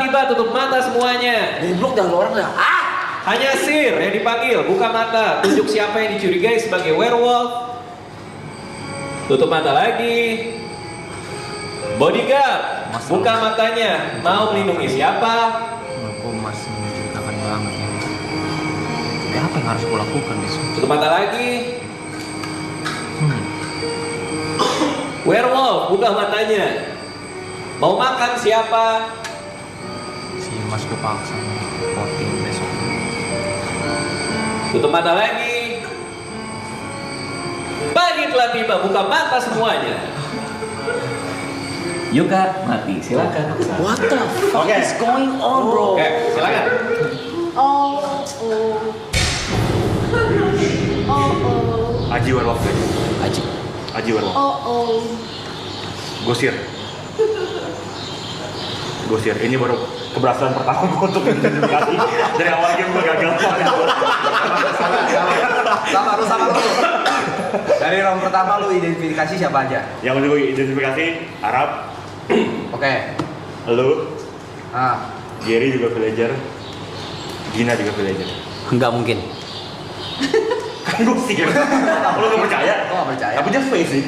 tiba, tutup mata semuanya. Goblok dah lu orang dah. Hanya Sir yang dipanggil, buka mata, tunjuk siapa yang dicurigai sebagai werewolf. Tutup mata lagi. Bodyguard, buka matanya, mau melindungi siapa? Aku masih mencurigakan banget ini. Tapi apa yang harus aku lakukan di sini? Tutup mata lagi. Werewolf, buka matanya. Mau makan siapa? Si Mas kepaksa voting besok. Tutup mata lagi. Pagi telah tiba, buka mata semuanya. Yuka, mati, silakan. What the fuck is going on, bro? Oke, silakan. Aji werewolf guys. Aji werewolf. Gosir. Ini baru keberhasilan pertama gue untuk identifikasi. Dari awal game gue gagal. Sama lu. Dari round pertama lu identifikasi siapa aja? Yang udah gue identifikasi Arab, Oke. lu, Jerry juga villager, Gina juga villager. Enggak mungkin. Kan Gosir. Lu gak percaya? Kok gak percaya? Tapi just face sih.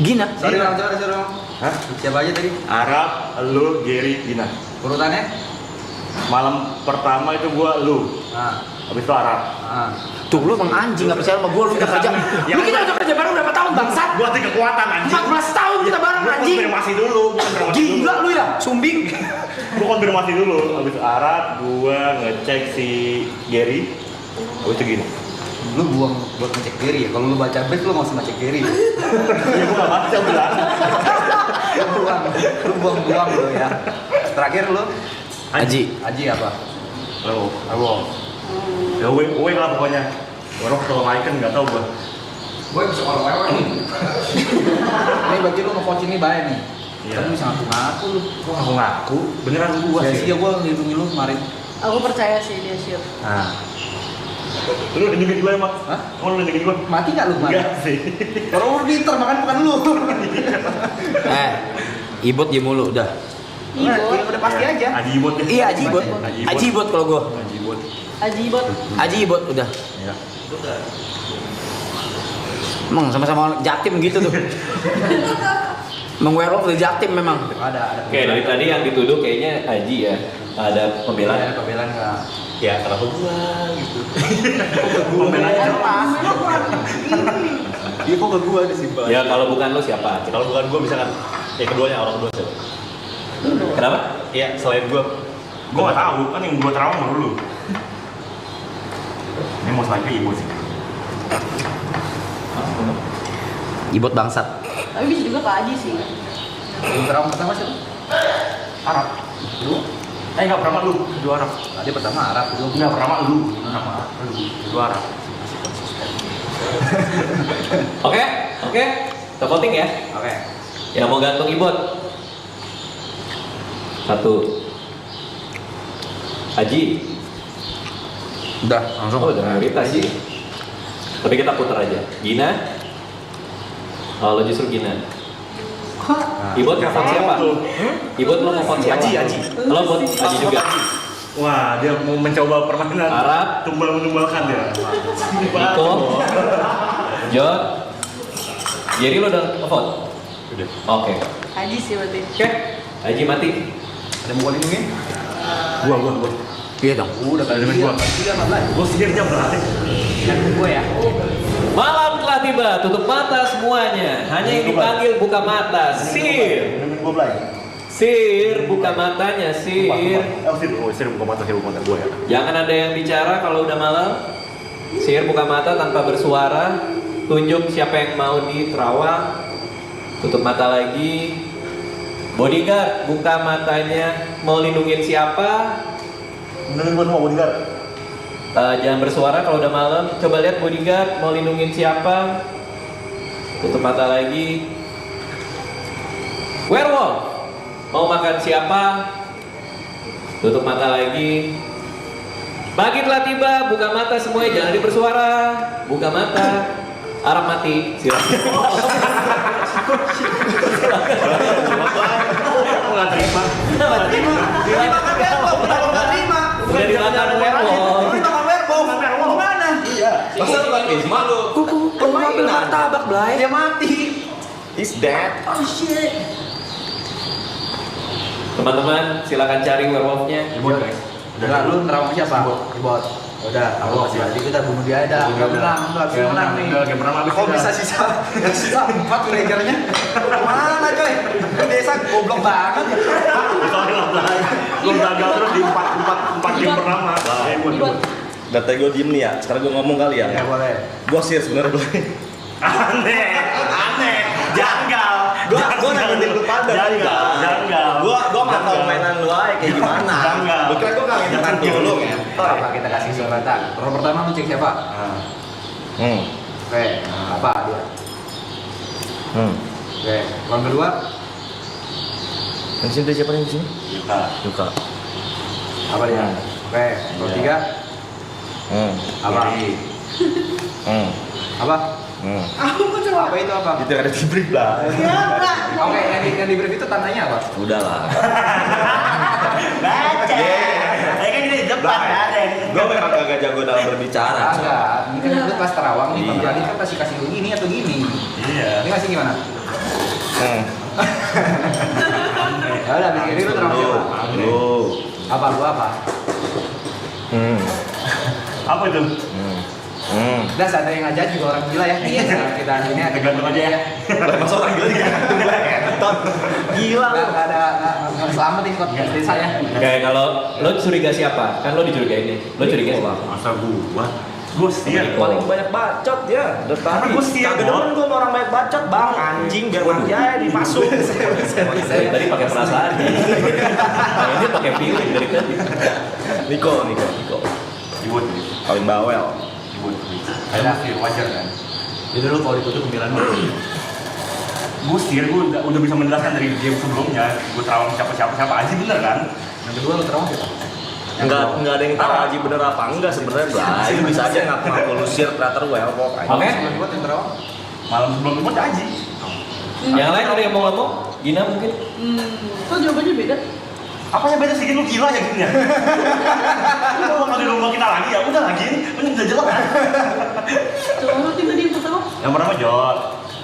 Gina. Sorry bang, sorry. Hah? Siapa aja tadi? Arab, lu, Jerry, Gina. Urutannya? Malam pertama itu gua lu, habis itu Arab. Tuh lu emang anjing gak percaya sama gua, lu udah kerja. Ya, Lu kita udah kerja bareng berapa tahun bangsat? Gua tinggal kekuatan anjing. 14 tahun kita bareng Gua anjing. konfirmasi dulu, Gila lu ya, sumbing. Gua konfirmasi dulu, habis itu Arab, gua ngecek si Gary. Habis itu gini. Lu buang buat ngecek diri ya. Kalau lu baca brief lu nggak usah ngecek diri. Ya gua gak baca bilang. Lu buang lu ya. Terakhir lu Aji. Aji apa? Lalu, ya uwe lah pokoknya. Orang kalau icon nggak tahu gua. Gue bisa kalau wewe. Ini berarti lu nge-coach ini baik nih. Iya. Kan lu bisa ngaku lu. Gua ngaku, beneran gua Ya sih. sih gue ngelindungi lu kemarin. Aku percaya sih dia siap. Nah, Lu nunjukin gua emang? Hah? Oh, lu nunjukin gua? mati nggak lu kemarin? Enggak sih. Kalau lu pinter makan bukan lu. Ibot dia mulu udah. Nah, udah pasti aja. Aji Ibot ya? Iya, Aji Ibot. Aji Ibot kalau gua. Aji Ibot. Ajibot. Aji Ibot udah. Ya. Emang sama-sama jaktim gitu tuh. Emang werewolf udah jaktim memang. Ada. Oke, dari tadi yang dituduh kayaknya Aji ya. Ada pembelaan. Ada pembelaan nggak? Ya, kenapa gua gitu. Pembelaannya jelas. Dia kok ke gua disimpan? Ya, kalau bukan lu siapa? Kalau bukan gua misalkan yang keduanya orang kedua siapa? Kenapa? Iya, selain gua nggak tahu kan yang gua terawang baru lu. Ini mau selain ibu sih. Ibot bangsat. Tapi bisa juga Kak Aji sih. Yang terawang pertama siapa? Arab. Lu? Nggak pernah lu. Dua Arab. Tadi pertama Arab, kedua Nggak pernah lu. Dua Arab. Oke. Kita voting ya. Oke. Yang mau gantung Ibot. 1. Aji. Udah, langsung. Oh, udah mayoritas sih. Tapi kita putar aja. Gina. Oh, lo justru Gina. Ibot mau vote siapa? Ibot lo mau vote siapa? Aji. Lo vote Aji juga. Wah, dia mau mencoba permainan Arab. tumbal-menumbalkan dia. Niko. John. Jerry lo udah vote? Udah. Oke. Aji sih berarti. Oke. Aji mati. Ada mau lindungin? Gua. Iya dong. Udah kali Lindungin gua. Dia 14. Gua sihirnya berarti. Gantung gue ya. Malam telah tiba, tutup mata semuanya. Hanya yang dipanggil buka mata. Sir. Lindungin gua belai. Sir, buka matanya, Sir. Sir buka mata gua ya. Jangan ada yang bicara kalau udah malam. Sir buka mata tanpa bersuara. Tunjuk siapa yang mau diterawang. Tutup mata lagi. Bodyguard, buka matanya. Mau lindungin siapa? Lindungin gua sama bodyguard. Jangan bersuara kalau udah malam. Coba lihat bodyguard, mau lindungin siapa? Tutup mata lagi. Werewolf, mau makan siapa? Tutup mata lagi. Pagi telah tiba, buka mata semuanya, jangan bersuara. Buka mata. Arab mati, silakan. Aku nggak terima. mati. He's dead. Oh shit. Teman-teman, silakan cari werewolfnya. Ribut guys. Udah, lu nerawang siapa? Ribot. Udah, tahu berarti kita bunuh dia ada. Udah menang, udah habis menang nih. Udah, game pertama habis. Kok bisa sisa? Yang sisa 4 villagernya. Mana coy? Desa goblok banget. Soalnya lah. Lu gagal terus di 4 game pertama. Ribut. Data gue diem nih ya. Sekarang gue ngomong kali ya. Ya boleh. Gue sih sebenarnya gue. Aneh. Janggal. Gue nanggepin lu pada. Janggal. Gue nggak tahu mainan lu aja kayak gimana. Janggal. Lu kira gue nggak ngerti lu ya? Apa kita kasih kesempatan? Orang pertama lu cek siapa? Oke, apa dia? Oke, orang kedua? Yang sini siapa yang di sini? Yuka. Apa dia? Oke, orang ketiga? Apa? Apa? Apa itu apa? Itu ada di brief lah. Oke, yang di brief itu tandanya apa? Udahlah. Baca. Kan ini depan ada. Gue memang kagak jago dalam berbicara. Enggak, ini kan lu pas terawang nih, Iya. Bang Radit kan pasti kasih lu gini atau gini. Iya. Ini kasih gimana? Ya udah, abis ini lu terawang siapa? Lu. Apa, gua apa? Apa itu? Udah, ada yang ngajak juga orang gila ya. Nah, kita ini ada Tergantung aja ya. Masa orang gila digantung kentot. Gila lu. Nggak ada nggak selamatin kok desa ya. Kayak kalau lo curiga siapa? Kan lo dicurigain nih. Lo curiga siapa? Masa gua? Gua sih. Paling banyak bacot ya. Udah tadi. Gua sih, Kagak demen gua sama orang banyak bacot, Bang. Anjing biar mati aja dipasung. Tadi pakai perasaan. Nah, ini pakai feeling dari tadi. Niko. Ribut. Paling bawel. Ribut. Ada sih wajar kan. Jadi lu kalau ditutup pemilihan lu. Gue sih, gue udah bisa menjelaskan dari game sebelumnya. Gue terawang siapa aja bener kan? Yang kedua lu terawang siapa? Enggak ada yang tahu Haji bener apa enggak sebenarnya, Blay. Bisa aja ngaku lu share creator werewolf aja. Oke. Yang kedua yang terawang? Malam sebelum itu Aji. Yang lain ada yang mau ngomong? Gina mungkin? Kok jawabannya beda? Apa yang beda sedikit lu gila ya gini ya? Lu bakal di rumah kita lagi ya? Udah lagi ini, udah jelas kan? Coba lu tim tadi yang pertama? Yang pertama Jod,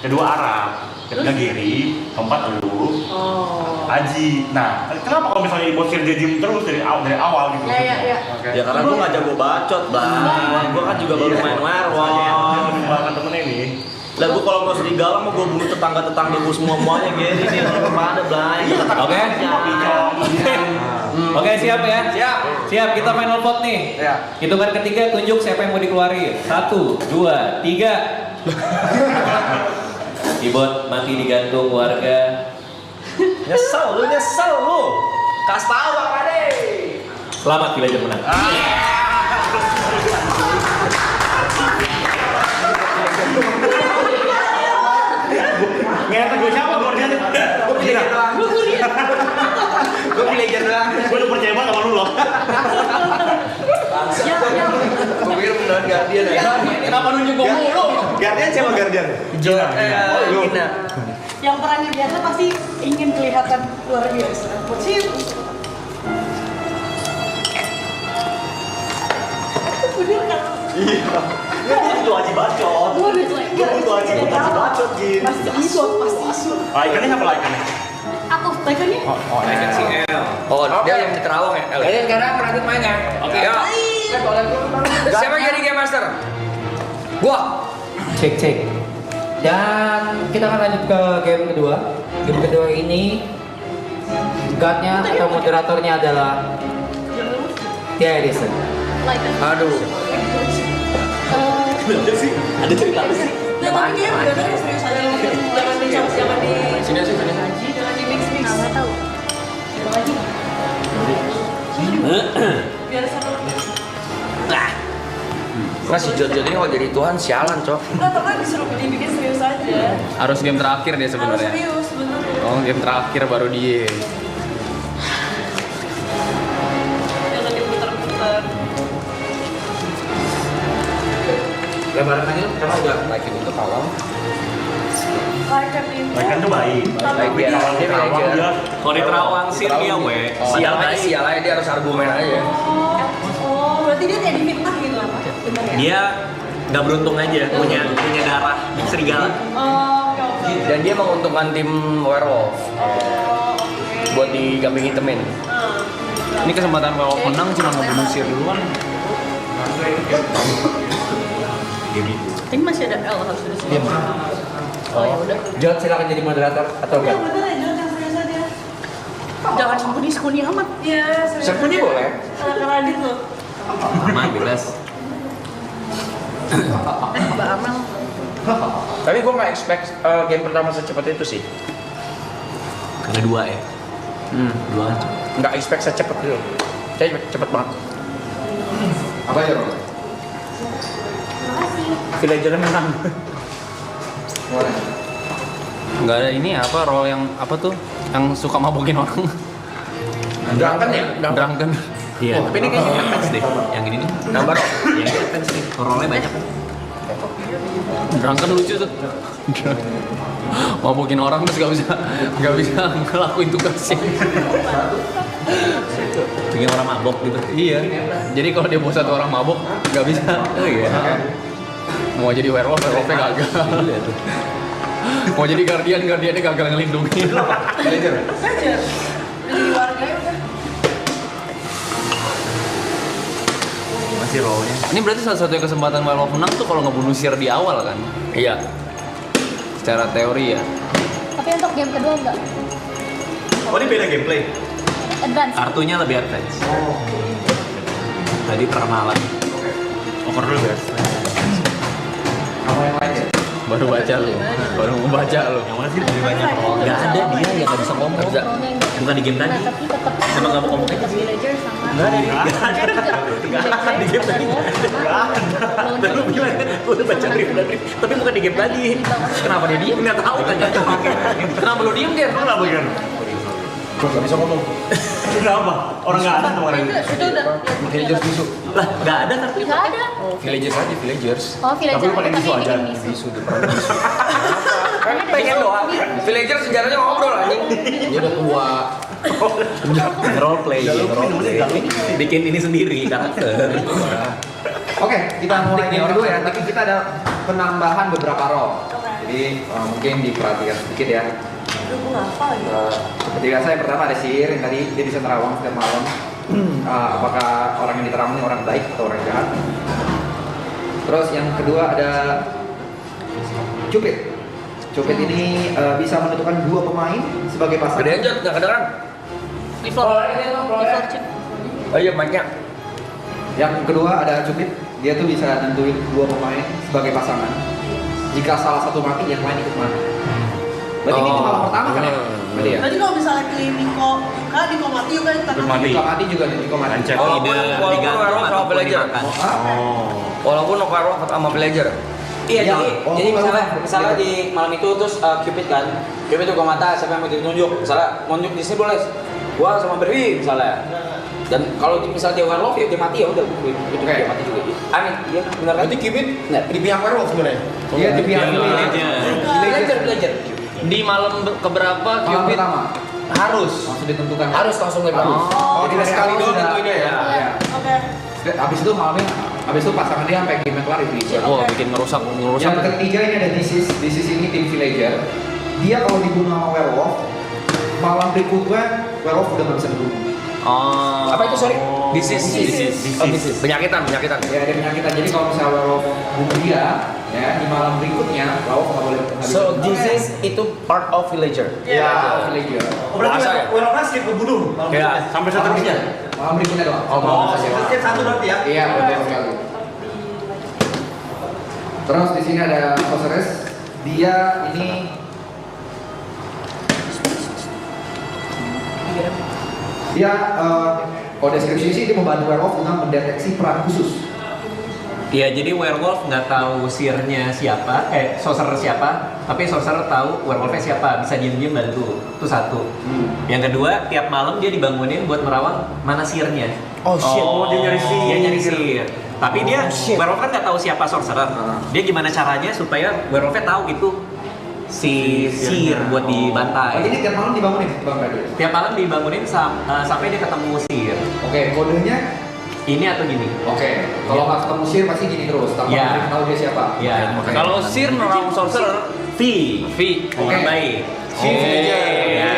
kedua Arab, ketiga Giri, keempat lu, Oh. Aji. Nah, kenapa kalau misalnya bosir jadi terus dari awal gitu? Ya. Oke. Ya karena gua enggak jago bacot, Blay. Gua kan juga baru main werewolf. Bahkan temennya ini. Lah gua kalau mau serigala mau gua bunuh tetangga-tetangga gua semua-muanya gini nih kalau pada, Blay. Oke. Oke, siap ya? Siap, kita final vote nih. Ya. Hitungan ketiga tunjuk siapa yang mau dikeluarin. 1, 2, 3. Ibot mati digantung warga. Nyesel lu. Kas tahu apa deh. Selamat villager menang. Ngerti gue siapa gue lihat. Gue villager doang. Gue villager doang. Gue udah percaya banget sama lu loh. Ya. Gue pikir beneran Guardian ya. Kenapa nunjuk gua mulu? Guardian siapa Guardian? Gina. Yang perannya biasa pasti ingin kelihatan luar biasa. Sih. Bener kan? Iya. Itu Haji bacot. Gue udah like, Gua butuh Haji bacot, Gin. Pasti isu. Ikannya siapa lah ikannya? Aku, ikannya? Ikan si L. Oh, dia yang di terawang ya? Kayaknya sekarang Radit main ya. Oke. Ya. Siapa yang jadi game master? Gua. Cek. Dan kita akan lanjut ke game kedua. Game kedua ini guide-nya atau moderatornya adalah Tia Edison. Like. Aduh. Ada cerita apa sih? Nah, tapi dia udah serius aja. Jangan di Sini. jangan di mix. Nggak tahu. Coba lagi. Biar seru. Mas si Jod ini kalau jadi Tuhan sialan, Cok. Nggak tahu kan disuruh dibikin serius aja. Harus game terakhir dia Harus sebenarnya. serius, bener. Oh, game terakhir baru dia. Jangan diputer-puter. Lebaran aja karena udah naikin itu kalau Like ini. Ikan tuh baik. Baik biar dia Terawang manajer. dia. Kalau di Terawang sih dia we. Sial aja dia harus argumen aja. Oh, berarti dia kayak difitnah gitu apa? Bener ya? Dia nggak beruntung aja punya darah serigala. Oh, Dan dia menguntungkan tim werewolf buat dikambing hitemin. Ini kesempatan werewolf menang cuma ngebunuh Sir duluan. Ini masih ada L harus di sini. Oh ya udah. Jod silakan jadi moderator atau Ya enggak? bener ya, jangan serius aja. Jangan sembunyi amat. Iya, serius. Sembunyi aja. boleh. Karena Radit loh. Aman, bebas. Mbak Amel. Tapi gue nggak expect game pertama secepat itu sih. Karena 2 ya. 2 Nggak expect secepat itu. Saya cepet banget. Apa ya, Bro? Villager menang. Boleh. Nggak ada ini apa role yang apa tuh yang suka mabokin orang. Drunken ya? Drunken. Iya, tapi ini kayaknya advance deh. Yang ini nih. Nambah role. Yang ini advance nih. Role-nya banyak kan. Drunken lucu tuh. Mabokin orang terus nggak bisa ngelakuin tugasnya. Bikin orang mabok gitu. Iya. Jadi kalau dia bawa satu orang mabok nggak bisa. Oh iya. Mau jadi werewolf, werewolfnya gagal. Mau jadi guardiannya gagal ngelindungin. Belajar. Jadi warga ya udah. Masih role-nya. Ini berarti salah satu kesempatan werewolf menang tuh kalau ngebunuh Sir di awal kan? Iya. Secara teori ya. Tapi untuk game kedua enggak. Oh, ini beda gameplay. Advance. Kartunya lebih advance. Tadi perkenalan. Over dulu guys. Kamu yang lain ya? Baru baca lu. Baru mau baca lu. Yang mana sih lebih banyak? Nggak ada dia yang nggak bisa ngomong. Nggak bisa. Bukan di game tadi. Nah, tapi tetap Emang nggak mau ngomong aja sih? villager sama Nggak ada. Nggak ada di game tadi. Tapi lu gimana? Gue udah baca brief. Tapi bukan di game tadi. Kenapa dia diem? Nggak tahu kan? Kenapa lu diem, Ger? Lu nggak bagian? Gak bisa ngomong. Kenapa? Orang nggak ada kemarin. Itu udah. Villagers bisu. Lah, nggak ada kan? Enggak ada. Villagers aja, villagers. Oh, villager. Tapi lu pakai bisu aja. ini bisu. Bisu di bisu. Kan pengen doang. Villager sejarahnya ngobrol anjing. Dia udah tua. Role play, bikin ini sendiri karakter. Oke, kita mulai game kedua ya. Tapi kita ada penambahan beberapa role. Jadi mungkin diperhatikan sedikit ya. Aduh, gue nggak hafal lagi. Seperti biasa yang pertama ada sihir yang tadi dia bisa terawang setiap malam. Apakah orang yang diterawang ini orang baik atau orang jahat? Terus yang kedua ada cupid. Cupid ini bisa menentukan 2 pemain sebagai pasangan. Gede aja, nggak kedengeran. Di floor. Chip. Oh iya, banyak. Yang kedua ada cupid. Dia tuh bisa nentuin 2 pemain sebagai pasangan. Jika salah satu mati, yang lain ikut mati. Berarti ini malam pertama kan ya? Berarti ya? Nanti kalau misalnya pilih Niko, kan Niko mati juga kita Terus mati. Jika mati juga Niko mati. Lancet. Walaupun Ide digantung werewolf sama ataupun villager. dimakan. Oh. Walaupun werewolf sama villager. Iya, Ya, jadi walaupun misalnya di malam itu terus Cupid kan, Cupid tuh mata siapa yang mau ditunjuk, misalnya mau nunjuk di sini boleh, gua sama Berwi misalnya. Dan kalau misalnya dia werewolf ya dia mati ya udah, itu dia mati juga. Amin, iya benar kan? Berarti Cupid Nah, di pihak werewolf sebenarnya? Iya di pihak belajar. Di malam keberapa Malam Cupid pertama harus langsung ditentukan. Harus langsung lebar. Oh, Jadi dari sekali awal doang sudah- tentuinnya ya. Iya. Oke. Habis itu malamnya, habis itu pasangan dia sampai game kelar itu. Wah, bikin ngerusak. Yang ketiga ini ada This is ini tim villager. Dia kalau dibunuh sama werewolf, malam berikutnya werewolf udah nggak bisa dibunuh. Oh. Apa itu sorry? Disease. Oh, disease. Penyakitan. Ya ada penyakitan. Jadi kalau misalnya werewolf bunuh dia, ya di malam berikutnya werewolf nggak boleh. So disease itu part of villager. Ya, villager. Berarti Puasa ya? werewolf skip kebunuh. Ya. Sampai seterusnya. Malam berikutnya doang. Oh, malam saja. Skip satu berarti ya? Iya, betul sekali. Terus di sini ada sorceress. Dia ini dia kalau deskripsi sih dia membantu werewolf dengan mendeteksi peran khusus. Iya, jadi werewolf nggak tahu sirnya siapa, sorcerer siapa, tapi sorcerer tahu werewolfnya siapa, bisa diem-diem bantu. Itu satu. Yang kedua, tiap malam dia dibangunin buat merawang mana sirnya. Oh shit, dia nyari sir. Dia nyari sir. Tapi dia werewolf kan nggak tahu siapa sorcerer. Dia gimana caranya supaya werewolfnya tahu itu si sir buat Oh, dibantai. jadi tiap malam dibangunin Bang Radit. Tiap malam dibangunin sampai dia ketemu sir. Oke, kodenya Ini atau gini? kalau nggak ketemu sir pasti gini terus. Tanpa Iya. tahu dia siapa. Iya. Oke. Kalau Sir nerawang sorcerer, V. Orang baik. Iya.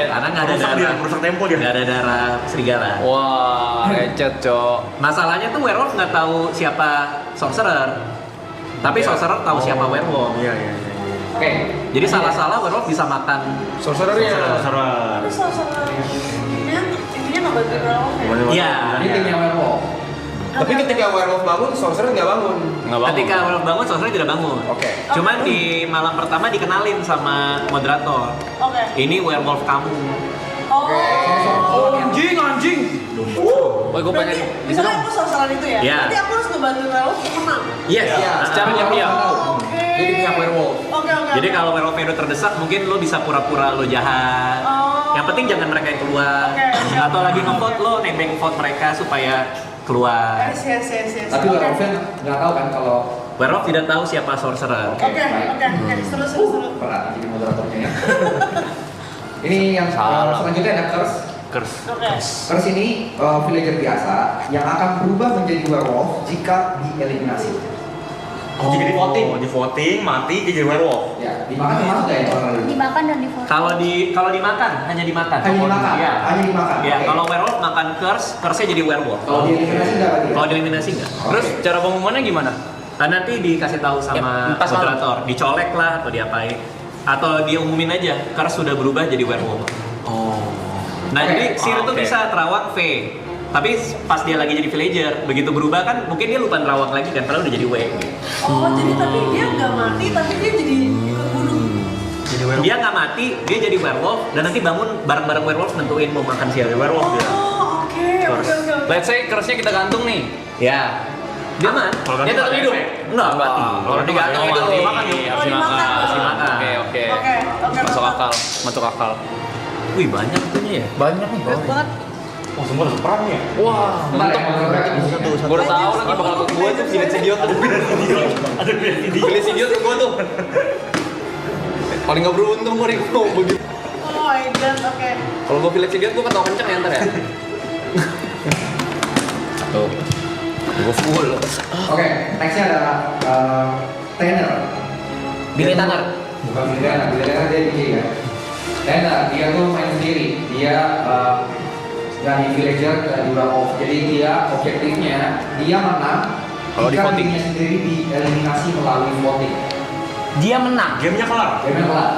Karena nggak ada darah. Rusak tempo dia. Nggak ada darah serigala. Wah, lecet, Cok. Masalahnya tuh werewolf nggak tahu siapa sorcerer. Tapi sorcerer tahu siapa werewolf. Iya. Oke. Jadi salah-salah werewolf bisa makan. Sorcerernya. Saran. Tapi soal intinya nggak bantuin werewolf ya? Iya. Ini timnya werewolf. Tapi ketika werewolf bangun, sorcerer nggak bangun. Ketika werewolf bangun, sorcerer tidak bangun. Oke. Cuman di malam pertama dikenalin sama moderator. Oke. Ini werewolf kamu. Oh. Anjing. Woi, gue pengen Berarti, misalnya aku soal itu ya? Iya. Berarti aku harus ngebantuin werewolf untuk menang? Yes. secara diam-diam. Oke. Jadi pihak werewolf. Oke. Jadi kalau werewolf itu terdesak, mungkin lo bisa pura-pura lo jahat. Oh. Yang penting jangan mereka yang keluar. Oke. Atau lagi nge-vote lo nebeng vote mereka supaya keluar. Yes. Tapi Oke. werewolfnya nggak tahu kan kalau Werewolf tidak tahu siapa sorcerer. Oke. Seru. berat jadi moderatornya ya. Ini yang Salah. selanjutnya ada curse. Oke. Curse ini villager biasa yang akan berubah menjadi werewolf jika dieliminasi. Jika di voting mati jadi werewolf. Ya, dimakan termasuk nggak ya orang lain? Dimakan dan difoto. Kalau dimakan hanya dimakan. Hanya dimakan. Iya. Hanya dimakan. Ya, Oke. kalau werewolf makan curse-nya jadi werewolf. Kalau dieliminasi nggak berarti ya? Kalau dieliminasi enggak. Terus cara pengumumannya gimana? Kan nanti dikasih tahu sama Ya, pas malam. moderator, dicolek lah atau diapain. Atau dia umumin aja, curse sudah berubah jadi werewolf. Nah, Oke. jadi Sir itu Oke. bisa terawak V. Tapi pas dia lagi jadi villager, begitu berubah kan mungkin dia lupa nerawak lagi kan, padahal udah jadi W. Oh, jadi tapi dia nggak mati, tapi dia jadi ikut bunuh. Dia nggak mati, dia jadi werewolf dan nanti bangun bareng-bareng werewolf nentuin mau makan siapa werewolf dia. Oh, oke. Let's say curse-nya kita gantung nih. Ya. Dia aman. Kalau Dia tetap gantung hidup. ada efek. Enggak, mati. Kalau digantung itu mati. dimakan yuk. Harus dimakan. Harus dimakan. Oke. Oke. Masuk akal. Wih, banyak itunya ya. Banyak nih. Banget. Oh, semua udah perang ya? Wah, mantap. Gue udah tahu lagi bakal ke gue tuh village idiot tuh. Ada video. Village idiot ke gue tuh. Paling gak beruntung gue nih kalau begitu. Oh my god, oke. Kalau gue village idiot gue ketawa kenceng ya ntar ya. Tuh. Gue full. Oke, nextnya adalah trainer. Billy Tanner. Bukan Billy Tanner, Billy Tanner dia DJ ya. Trainer, dia tuh main sendiri. Dia dari villager ke werewolf. Jadi dia objektifnya dia menang Kalau di jika voting. dirinya sendiri dieliminasi melalui voting. Dia menang. Gamenya kelar. Gamenya kelar.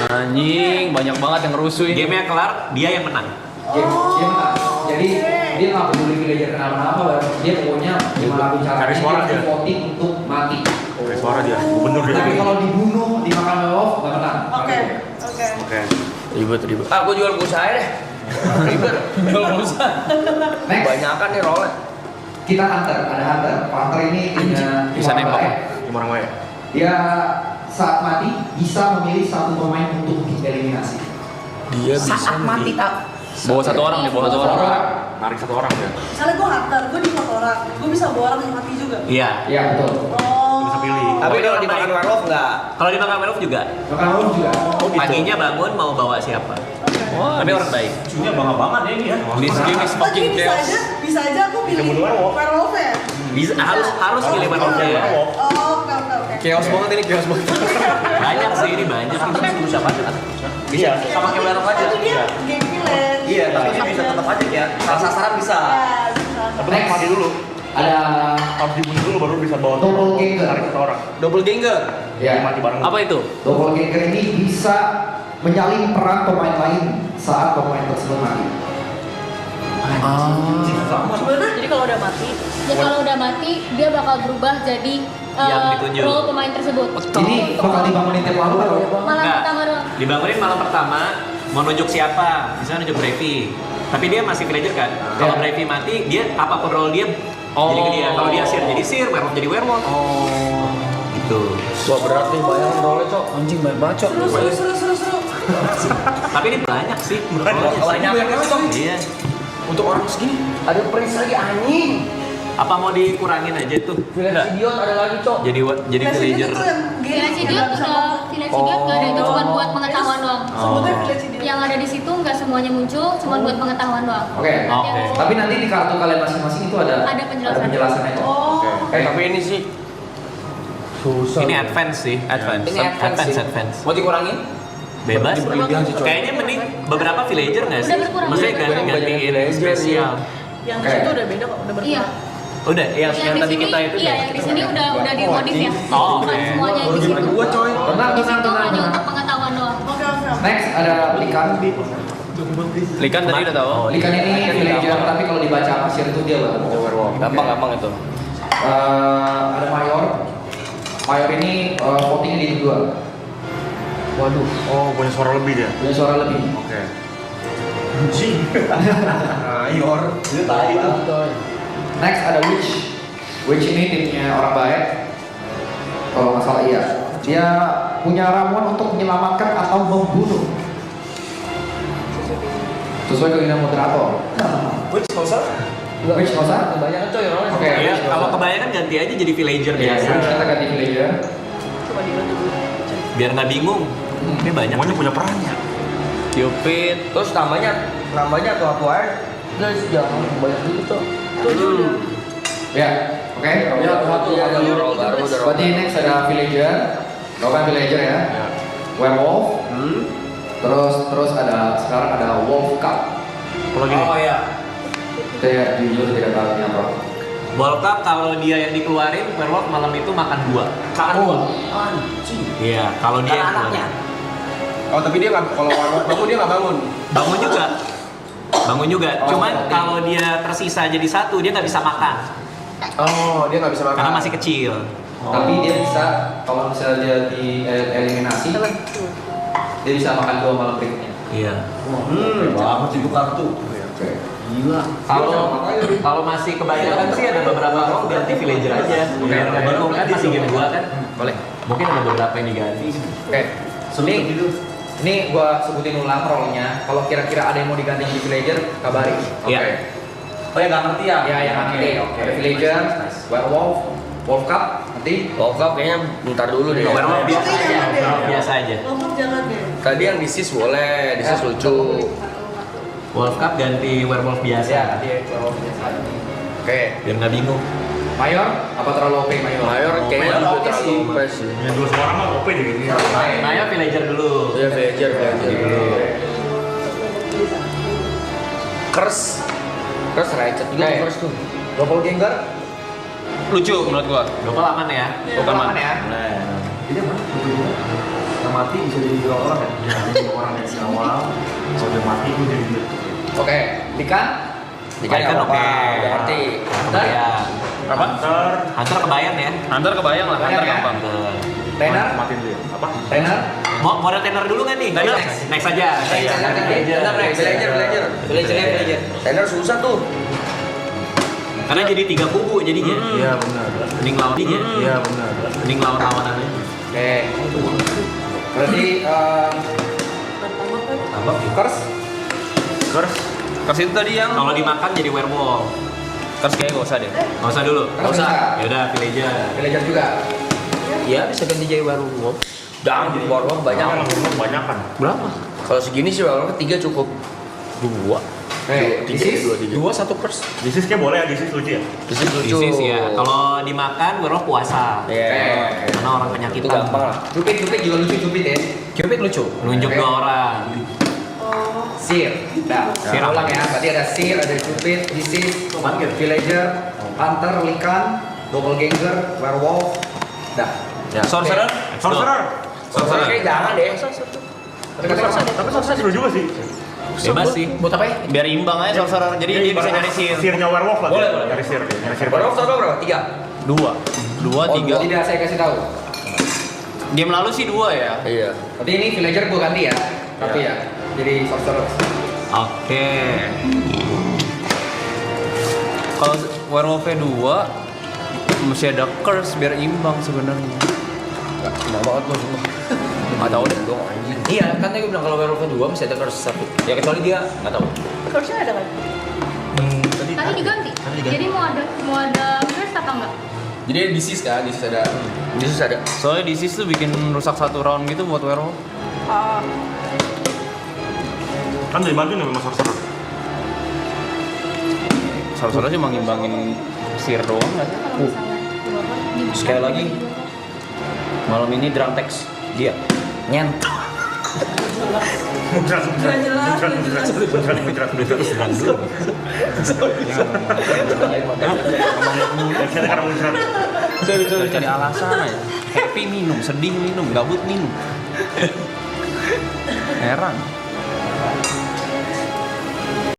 Anjing, banyak banget yang ngerusuh ini. Game-nya kelar, dia yang menang. Dia menang. Jadi dia nggak peduli villager kenapa-napa, dia pokoknya gimana pun caranya Cari suara dia dia. voting untuk mati. Oke, suara dia. Gubernur dia. Tapi kalau dibunuh, dimakan werewolf, nggak menang. Oke. Oke. Ribet. Ah, gue jual pulsa aja deh. Ribet. Jual pulsa. Next, Banyakan nih rolet. kita hunter. Ada hunter. Hunter ini punya Bisa nembak. Lima orang wae. Dia saat mati bisa memilih satu pemain untuk dieliminasi. Dia Saat mati tak. Bawa satu orang nih, bawa satu orang. Narik satu orang ya. Misalnya gue hunter, gue di foto orang, gue bisa bawa orang yang mati juga. Iya. Iya betul. Oh. Bisa pilih. Tapi kalau dimakan werewolf nggak? Kalau dimakan werewolf juga. Makan werewolf juga. Paginya bangun mau bawa siapa? Oke. Tapi orang baik. Cunya bangga banget ya ini ya. This game is Tapi fucking chaos. bisa aja aku pilih bunuh werewolf. werewolf ya. Bisa harus pilih werewolf ya. Werewolf. Oh, oke. Chaos banget ini, chaos banget. Banyak sih ini banyak. Siapa aja? Iya. Sama kayak werewolf aja. Tapi dia game village. Iya, tapi dia bisa tetap aja ya. Salah sasaran bisa. Ya, bisa. Tapi harus mati dulu. Ada Harus dibunuh dulu baru bisa bawa. Doppelganger. Tarik satu orang. Double ganger. Dia ya. mati bareng. Apa itu? Doppelganger ini bisa menyalin peran pemain lain saat pemain tersebut mati. Gimana? Jadi kalau udah mati, dia bakal berubah jadi Yang ditunjuk. role pemain tersebut. Ini bakal dibangunin tiap malam atau? Malam Enggak. pertama doang. Dibangunin malam pertama, mau nunjuk siapa? Misalnya nunjuk Brevi. Tapi dia masih villager kan? Kalau Ya. Brevi mati, dia apapun role dia jadi ke dia. Kalau dia Sir jadi Sir, werewolf jadi werewolf. Gitu. Wah, berat nih bayaran rolet, Cok. Anjing banyak banget, Cok. Seru. Tapi ini banyak sih. Banyak banget. Iya. Untuk orang segini ada price lagi anjing. Apa mau dikurangin aja tuh? Village idiot ada lagi, Cok. Jadi Village villager. itu yang Village Idiot nggak ada, itu cuma buat pengetahuan doang. Sebutnya Village Idiot. Yang ada di situ nggak semuanya muncul, cuma buat pengetahuan doang. Oke. Oke. Tapi nanti di kartu kalian masing-masing itu ada Ada penjelasan. penjelasannya kok. Oh. Tapi ini sih Susah. Ini advance sih, advance. Ini advance sih. Advance. Mau dikurangin? Bebas. Berlebihan sih, coy. Kayaknya mending beberapa villager nggak sih? Udah berkurang. Maksudnya Banyak gantiin villager, spesial. Yang Oke. itu udah beda kok, udah berkurang. Iya. Udah, yang Yang di tadi sini, kita itu. iya, yang di sini udah dimodif ya. Oh, Bukan oke. semuanya yang di situ. Gua coy. Tenang, Di tenang, situ tenang, hanya tenang. untuk pengetahuan doang. Oke, oke, oke. Next ada Likan. Likan tadi udah tahu. Likan ini villager, tapi kalau dibaca pasir itu dia werewolf. Gampang itu. Ada Mayor. Mayor ini votingnya di 2. Waduh. Oh, punya suara lebih dia. Punya suara lebih. Oke. Ayor. Itu tadi itu. Next ada Witch. Witch ini timnya orang baik. Kalau nggak salah iya. Dia punya ramuan untuk menyelamatkan atau membunuh. Sesuai keinginan moderator. Which saucer? Witch nggak usah? Kebanyakan coy orangnya. Oke. Ya, Witch nggak kalau usah. kebanyakan ganti aja jadi villager Iya, biasa. Witch kita ganti villager. Coba dibantu dulu. Biar nggak bingung. Ini banyak. Semuanya punya perannya. Cupid. Terus namanya tuh aja. Guys, jangan banyak dulu tuh. Ya, oke. Ya, satu ada roll baru udah roll. Berarti next ada villager. Bukan villager ya. Werewolf. Terus ada sekarang ada wolf cup. Kalau gini. Oh iya. Saya jujur tidak tahu ini apa. World Cup kalau dia yang dikeluarin, werewolf malam itu makan 2. Makan dua. Iya, kalau dia Karena yang anaknya. Oh tapi dia nggak, kalau werewolf bangun dia nggak bangun. bangun juga. Bangun juga. Oh, Cuman oke. kalau dia tersisa jadi satu, dia nggak bisa makan Oh dia nggak bisa makan. karena masih kecil. Tapi dia bisa kalau misalnya dia dieliminasi, dia bisa makan 2 malam berikutnya. Iya. Banget itu kartu. Oke. Gila. Kalau masih kebanyakan sih ada beberapa orang ganti villager aja. Biar nggak bingung kan masih game 2 kan. Boleh. Mungkin ada beberapa yang diganti. Oke. Ini gua sebutin ulang role-nya. Kalau kira-kira ada yang mau diganti jadi villager, kabari. Oke. Iya. Oh yang nggak ngerti ya? Ya, yang nanti. Ada villager, werewolf, wolf cup, nanti. Wolf Cup kayaknya bentar dulu deh. Werewolf biasa aja. Werewolf biasa aja. Ngomong jangan deh. Tadi yang disis boleh, disis lucu. Wolf Cup ganti werewolf biasa. Ya, dia werewolf biasa. Oke. Biar nggak bingung. Mayor, apa terlalu OP Mayor? Mayor kayaknya Mayor juga oke terlalu sih. fresh sih. Yang 2 suara mah OP deh gini. Naya villager dulu. Iya villager. Curse. Curse Ratchet juga Oke. Curse tuh. Doppelganger, Lucu menurut gua. Dokter aman ya. Doppel aman ya? Yang mati bisa jadi orang ya. Jadi orang yang di awal. Kalau udah mati itu jadi dia. Oke. Likan, Dikasih Icon apa? oke. Udah ngerti. Kebayang. Apa? Ntar. Hunter kebayang ya. Hunter kebayang lah, Hunter Kebayang ya? gampang. trainer, Matiin dia. Apa? trainer. Mau ada tenor dulu nggak nih? Next aja. Villager. Trainer susah tuh. Karena jadi 3 kubu jadinya. Iya benar. Mending lawan dia. Iya benar. Mending lawan aja. Oke. Berarti Tambah. Curse, Curse. Curse itu tadi yang Kalau dimakan jadi werewolf. Curse kayaknya gak usah deh. Nggak usah dulu. Curse bisa. Ya udah, villager. Villager juga. Iya bisa ganti jadi werewolf. Jangan werewolf banyak. Banyakan. Berapa? Kalau segini sih werewolf 3 cukup. 2. Oke, this is 2 1 curse. Disis kayak boleh ya, disis lucu ya. Disis lucu. Disease ya. Kalau dimakan werewolf puasa. Iya. Karena orang Itu penyakitan. gampang lah. Cupid juga lucu Cupid ya. Cupid lucu. Nunjuk Oke. 2 orang. Seer. Nah, Seer ulang apa? ya. Berarti ada Seer, ada Cupid, Disease, Villager, Hunter, Likan, Doppelganger, Werewolf. Dah. Ya. Sorcerer. Sorcerer. Sorcerer kayak jangan deh. Tapi sorcerer seru juga sih. Bebas sih. Buat apa ya? Biar imbang aja sorcerer. Jadi dia bisa nyari sihir. Sihirnya werewolf lah. Boleh, dia. boleh. Nyari sihir. Nyari sihir. Werewolf total berapa? 3. 2. 2 3. Tidak, saya kasih tahu. Game lalu sih 2 ya. Iya. Tapi ini Villager gua ganti ya. Tapi ya. Jadi Sorcerer. Oke. Kalau werewolfnya 2 mesti ada curse biar imbang sebenarnya. Enggak banget loh semua. Enggak tahu deh gua anjing. Iya, kan tadi gue bilang kalau werewolf 2 mesti ada curse 1. Ya kecuali dia nggak tahu. Curse-nya ada kan? Tadi diganti. Jadi mau ada curse apa enggak? Jadi disease kan, disease ada. Disease ada. Soalnya disease tuh bikin rusak 1 round gitu buat werewolf. Kan dibantuin sama sorcerer. Sorcerer cuma ngimbangin sihir doang enggak sih? Kalau misalnya dua orang, Sekali lagi. Malam ini drunk text dia nyent. Muncrat. Cari alasan aja. Happy minum, sedih minum, gabut minum. Heran.